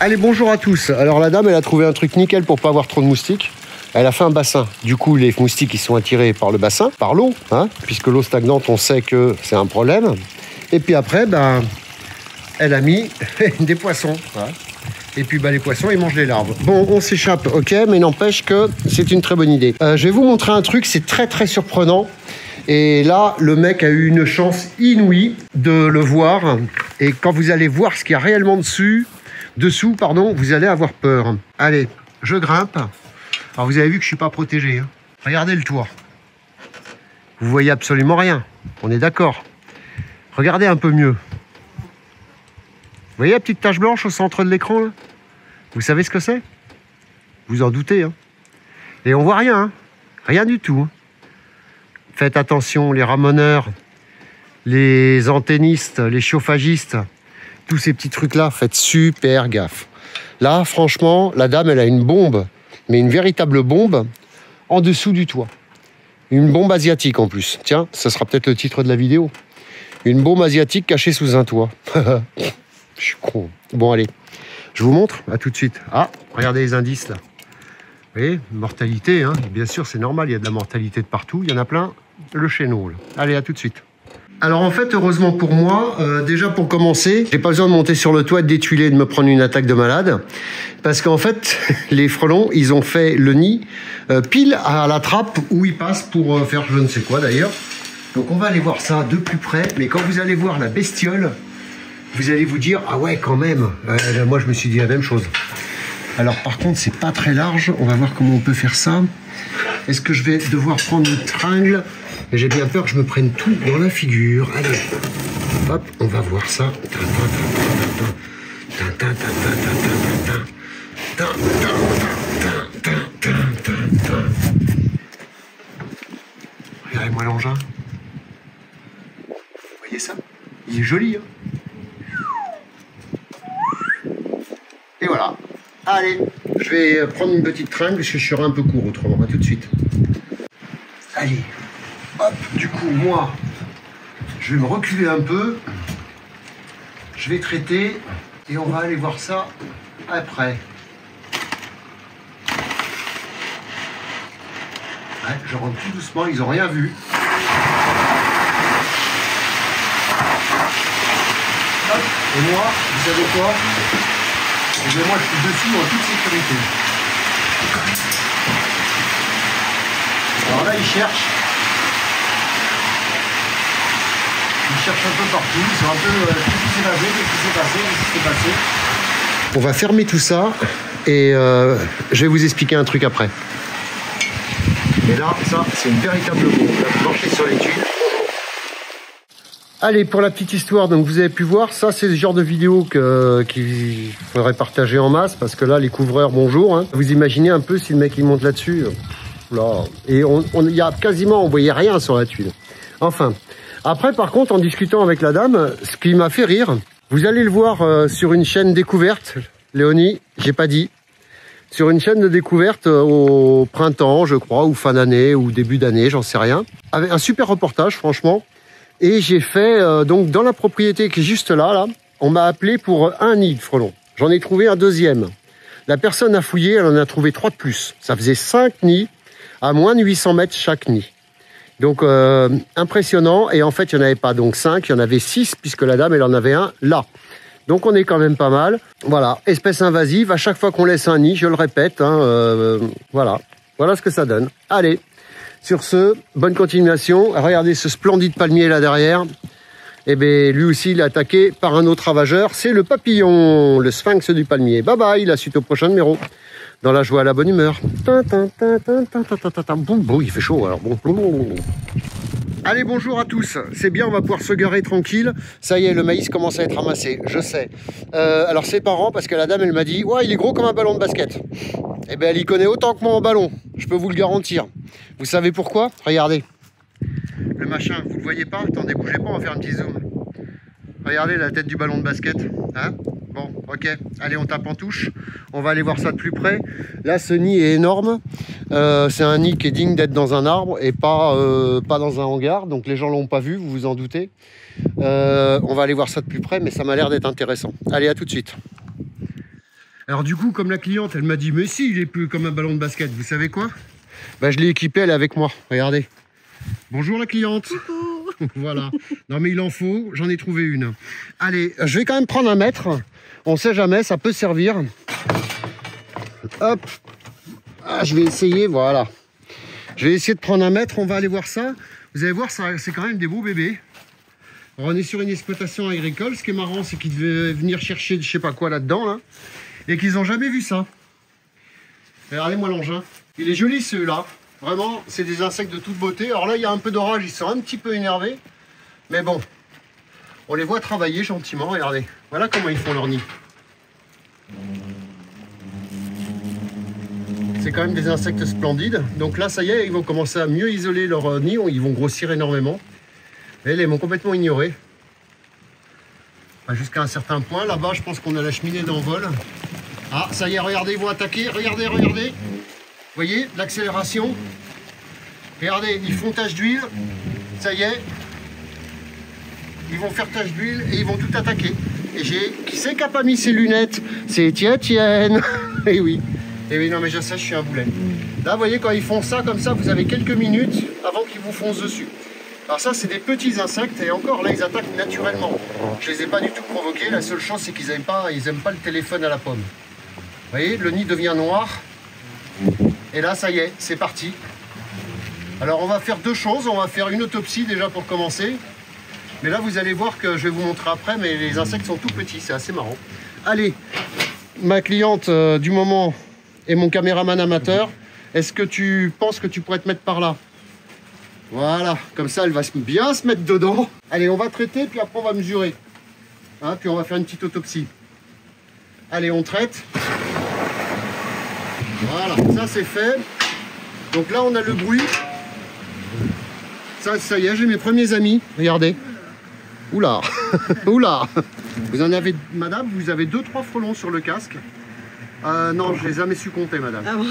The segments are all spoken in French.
Allez, bonjour à tous. Alors la dame, elle a trouvé un truc nickel pour pas avoir trop de moustiques. Elle a fait un bassin. Du coup, les moustiques, ils sont attirés par le bassin, par l'eau, hein, puisque l'eau stagnante, on sait que c'est un problème. Et puis après, ben, elle a mis des poissons. Hein. Et puis ben, les poissons, ils mangent les larves. Bon, on s'échappe, ok, mais n'empêche que c'est une très bonne idée. Je vais vous montrer un truc, c'est très surprenant. Et là, le mec a eu une chance inouïe de le voir. Et quand vous allez voir ce qu'il y a réellement dessous, vous allez avoir peur. Allez, je grimpe. Alors vous avez vu que je suis pas protégé. Hein. Regardez le toit. Vous voyez absolument rien. On est d'accord. Regardez un peu mieux. Vous voyez la petite tache blanche au centre de l'écran là? Vous savez ce que c'est? Vous en doutez. Hein. Et on voit rien. Hein. Rien du tout. Hein. Faites attention, les ramoneurs, les antennistes, les chauffagistes, tous ces petits trucs-là, faites super gaffe. Là, franchement, la dame, elle a une bombe, mais une véritable bombe, en dessous du toit. Une bombe asiatique en plus. Tiens, ça sera peut-être le titre de la vidéo. Une bombe asiatique cachée sous un toit. Je suis con. Bon, allez, je vous montre, à tout de suite. Ah, regardez les indices, là. Vous voyez, mortalité, hein. Bien sûr, c'est normal, il y a de la mortalité de partout. Il y en a plein, le chéneau. Allez, à tout de suite. Alors en fait, heureusement pour moi, déjà pour commencer, j'ai pas besoin de monter sur le toit, de détuiler et de me prendre une attaque de malade. Parce qu'en fait, les frelons, ils ont fait le nid pile à la trappe où ils passent pour faire je ne sais quoi d'ailleurs. Donc on va aller voir ça de plus près. Mais quand vous allez voir la bestiole, vous allez vous dire, ah ouais quand même, moi je me suis dit la même chose. Alors par contre, c'est pas très large. On va voir comment on peut faire ça. Est-ce que je vais devoir prendre une tringle? Et j'ai bien peur que je me prenne tout dans la figure. Allez, hop, on va voir ça. Regardez-moi l'engin. Vous voyez ça? Il est joli, hein? Et voilà. Allez, je vais prendre une petite tringle parce que je serai un peu court autrement. À tout de suite. Allez. Hop, du coup, moi, je vais me reculer un peu. Je vais traiter et on va aller voir ça après. Ouais, je rentre tout doucement, ils n'ont rien vu. Hop, et moi, vous savez quoi? Et bien moi, je suis dessus en toute sécurité. Alors là, ils cherchent. Ils cherchent un peu partout, ils sont un peu qu'est-ce qui s'est passé, qu'est-ce qui s'est passé. On va fermer tout ça et je vais vous expliquer un truc après. Et là, ça, c'est une véritable bombe. Là, vous marchez sur les tuiles. Allez, pour la petite histoire, donc vous avez pu voir, ça c'est le genre de vidéo qu'il faudrait partager en masse, parce que là, les couvreurs, bonjour. Hein. Vous imaginez un peu si le mec il monte là-dessus. Là, et il y a quasiment, on voyait rien sur la tuile. Enfin. Après, par contre, en discutant avec la dame, ce qui m'a fait rire, vous allez le voir sur une chaîne découverte, Léonie, j'ai pas dit, sur une chaîne de découverte au printemps, je crois, ou fin d'année, ou début d'année, j'en sais rien. Avec un super reportage, franchement. Et j'ai fait, donc, dans la propriété qui est juste là, on m'a appelé pour un nid de frelons. J'en ai trouvé un deuxième. La personne a fouillé, elle en a trouvé 3 de plus. Ça faisait 5 nids, à moins de 800 mètres chaque nid. Donc impressionnant, et en fait il n'y en avait pas donc 5, il y en avait 6 puisque la dame elle en avait un là. Donc on est quand même pas mal. Voilà, espèce invasive, à chaque fois qu'on laisse un nid, je le répète, hein, voilà ce que ça donne. Allez, sur ce, bonne continuation. Regardez ce splendide palmier là derrière. Et bien lui aussi il est attaqué par un autre ravageur, c'est le papillon, le sphinx du palmier. Bye bye, la suite au prochain numéro. Dans la joie, la bonne humeur. Bon, il fait chaud alors. Bon. Allez, bonjour à tous. C'est bien, on va pouvoir se garer tranquille. Ça y est, le maïs commence à être ramassé, je sais. Alors c'est marrant parce que la dame, elle m'a dit, ouais, il est gros comme un ballon de basket. Eh bien, elle y connaît autant que moi en ballon. Je peux vous le garantir. Vous savez pourquoi? Regardez. Le machin, vous le voyez pas? Attendez, bougez pas, on va faire un petit zoom. Regardez la tête du ballon de basket. Hein? Bon, ok. Allez, on tape en touche. On va aller voir ça de plus près. Là, ce nid est énorme. C'est un nid qui est digne d'être dans un arbre et pas dans un hangar. Donc, les gens l'ont pas vu, vous vous en doutez. On va aller voir ça de plus près, mais ça m'a l'air d'être intéressant. Allez, à tout de suite. Alors du coup, comme la cliente, elle m'a dit, mais si, il est plus comme un ballon de basket. Vous savez quoi? Bah, je l'ai équipé, elle est avec moi. Regardez. Bonjour la cliente. Voilà. Non mais il en faut, j'en ai trouvé une. Allez, je vais quand même prendre un mètre. On sait jamais, ça peut servir. Hop. Ah, je vais essayer, voilà. Je vais essayer de prendre un mètre, on va aller voir ça. Vous allez voir, c'est quand même des beaux bébés. Alors, on est sur une exploitation agricole. Ce qui est marrant, c'est qu'ils devaient venir chercher je sais pas quoi là-dedans, là, et qu'ils n'ont jamais vu ça. Regardez-moi l'engin. Il est joli celui-là. Vraiment, c'est des insectes de toute beauté. Alors là, il y a un peu d'orage, ils sont un petit peu énervés. Mais bon, on les voit travailler gentiment. Regardez, voilà comment ils font leur nid. C'est quand même des insectes splendides. Donc là, ça y est, ils vont commencer à mieux isoler leur nid. Ils vont grossir énormément. Et là, ils m'ont complètement ignoré. Jusqu'à un certain point. Là-bas, je pense qu'on a la cheminée d'envol. Ah, ça y est, regardez, ils vont attaquer. Regardez, regardez. Vous voyez, l'accélération. Regardez, ils font tache d'huile. Ça y est. Ils vont faire tache d'huile et ils vont tout attaquer. Et qui c'est qui n'a pas mis ses lunettes? C'est Étienne. Et oui. Et oui, non mais je sais, je suis un boulet. Là, vous voyez, quand ils font ça comme ça, vous avez quelques minutes avant qu'ils vous foncent dessus. Alors ça, c'est des petits insectes. Et encore, là, ils attaquent naturellement. Je les ai pas du tout provoqués. La seule chose, c'est qu'ils n'aiment pas le téléphone à la pomme. Vous voyez, le nid devient noir. Et là, ça y est, c'est parti. Alors, on va faire deux choses. On va faire une autopsie déjà pour commencer. Mais là, vous allez voir que je vais vous montrer après, mais les insectes sont tout petits. C'est assez marrant. Allez, ma cliente du moment et mon caméraman amateur, est-ce que tu penses que tu pourrais te mettre par là? Voilà, comme ça, elle va bien se mettre dedans. Allez, on va traiter, puis après, on va mesurer. Hein, puis on va faire une petite autopsie. Allez, on traite. Voilà, ça c'est fait. Donc là, on a le bruit. Ça y est, j'ai mes premiers amis. Regardez. Oula. Oula. Vous en avez, madame, vous avez 2-3 frelons sur le casque. Non, je les ai jamais su compter, madame. Ah bon.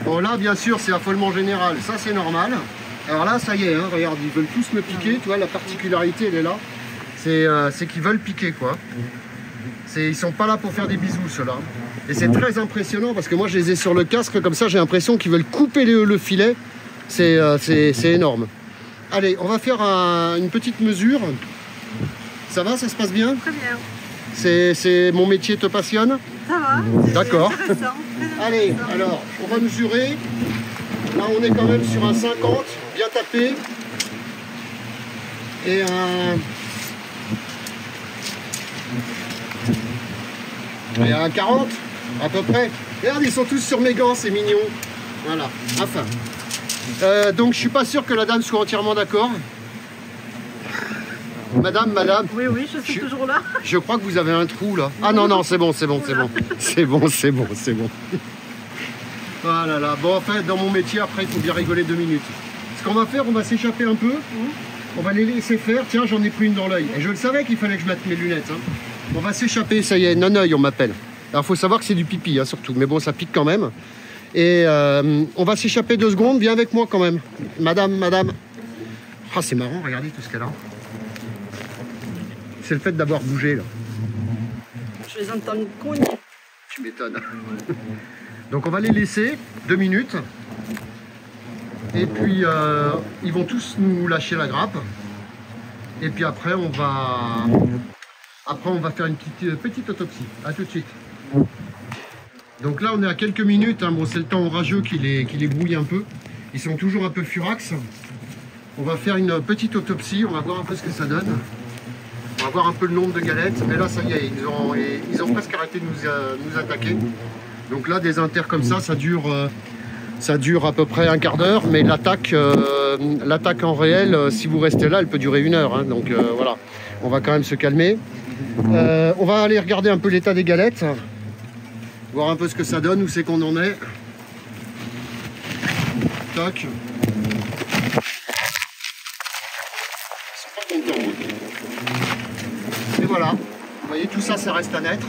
Bon, là, bien sûr, c'est affolement général. Ça, c'est normal. Alors là, ça y est, hein, regarde, ils veulent tous me piquer. Tu vois, la particularité, elle est là. C'est qu'ils veulent piquer, quoi. Ils sont pas là pour faire des bisous, ceux-là. Et c'est très impressionnant parce que moi, je les ai sur le casque. Comme ça, j'ai l'impression qu'ils veulent couper le filet. C'est énorme. Allez, on va faire une petite mesure. Ça va, ça se passe bien? Très bien. Mon métier te passionne? Ça va. D'accord. Allez, alors, on va mesurer. Là, on est quand même sur un 50, bien tapé. Et un 40, à peu près. Regarde, ils sont tous sur mes gants, c'est mignon. Voilà, enfin. Donc, je suis pas sûr que la dame soit entièrement d'accord. Madame. Oui, je suis toujours là. Je crois que vous avez un trou là. Ah non, c'est bon. C'est bon. Voilà, là. Bon, en fait, dans mon métier, après, il faut bien rigoler 2 minutes. Ce qu'on va faire, on va s'échapper un peu. On va les laisser faire. Tiens, j'en ai pris une dans l'œil. Et je le savais qu'il fallait que je mette mes lunettes. Hein. On va s'échapper, ça y est. Non-œil, on m'appelle. Alors, il faut savoir que c'est du pipi, hein, surtout. Mais bon, ça pique quand même. Et on va s'échapper 2 secondes. Viens avec moi quand même. Madame. Ah, c'est marrant, regardez tout ce qu'elle a. C'est le fait d'avoir bougé, là. Je les entends cogner. Tu m'étonnes. Donc on va les laisser 2 minutes. Et puis ils vont tous nous lâcher la grappe. Et puis après on va faire une petite autopsie. A tout de suite. Donc là on est à quelques minutes. Hein. Bon, c'est le temps orageux qui les brouille un peu. Ils sont toujours un peu furax. On va faire une petite autopsie. On va voir un peu ce que ça donne. On va voir un peu le nombre de galettes. Mais là ça y est, ils ont presque arrêté de nous attaquer. Donc là, des inters comme ça dure à peu près un quart d'heure, mais l'attaque en réel, si vous restez là, elle peut durer 1 heure. Hein, donc voilà, on va quand même se calmer. On va aller regarder un peu l'état des galettes, voir un peu ce que ça donne, où c'est qu'on en est. Toc. Ils sont pas contents. Et voilà, vous voyez, tout ça, ça reste à naître.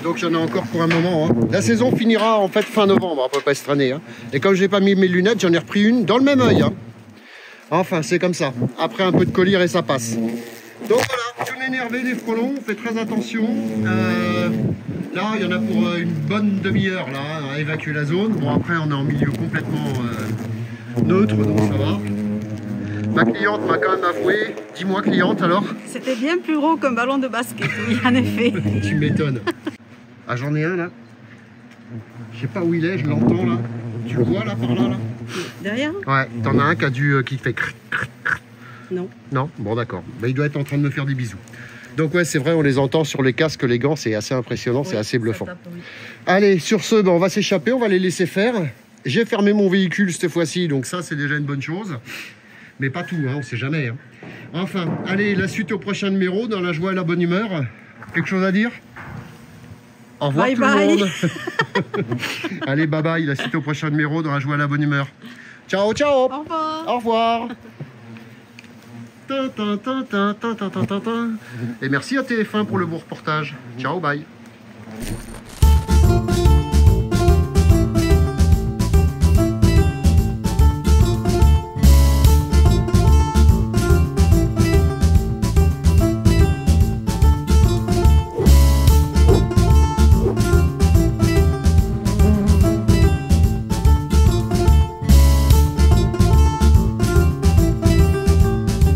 Donc j'en ai encore pour un moment. Hein. La saison finira en fait fin novembre à peu près cette année. Hein. Et comme je n'ai pas mis mes lunettes, j'en ai repris une dans le même œil. Hein. Enfin, c'est comme ça. Après un peu de collyre et ça passe. Donc voilà, tout énervé les frelons, on fait très attention. Là, il y en a pour une bonne demi-heure là, à évacuer la zone. Bon, après, on est en milieu complètement neutre, donc ça va. Ma cliente m'a quand même avoué. Dis-moi, cliente, alors? C'était bien plus gros qu'un ballon de basket, oui, en effet. Tu m'étonnes. Ah, j'en ai un là. Je sais pas où il est, je l'entends là. Tu le vois là, par là, là? Derrière? Ouais, t'en as un qui fait cric, cric, cric. Non. Non? Bon, d'accord. Bah, il doit être en train de me faire des bisous. Donc ouais, c'est vrai, on les entend sur les casques, les gants, c'est assez impressionnant, Oui, c'est assez bluffant. tape, oui. Allez, sur ce, ben, on va s'échapper, on va les laisser faire. J'ai fermé mon véhicule cette fois-ci, donc ça, c'est déjà une bonne chose. Mais pas tout, hein, on sait jamais. Hein. Enfin, allez, la suite au prochain numéro, dans la joie et la bonne humeur. Quelque chose à dire? Au revoir Bye tout bye. le monde. Allez, bye bye, la suite au prochain numéro, dans la joie et la bonne humeur. Ciao, ciao. Au revoir. Au revoir. Et merci à TF1 pour le beau reportage. Ciao, bye.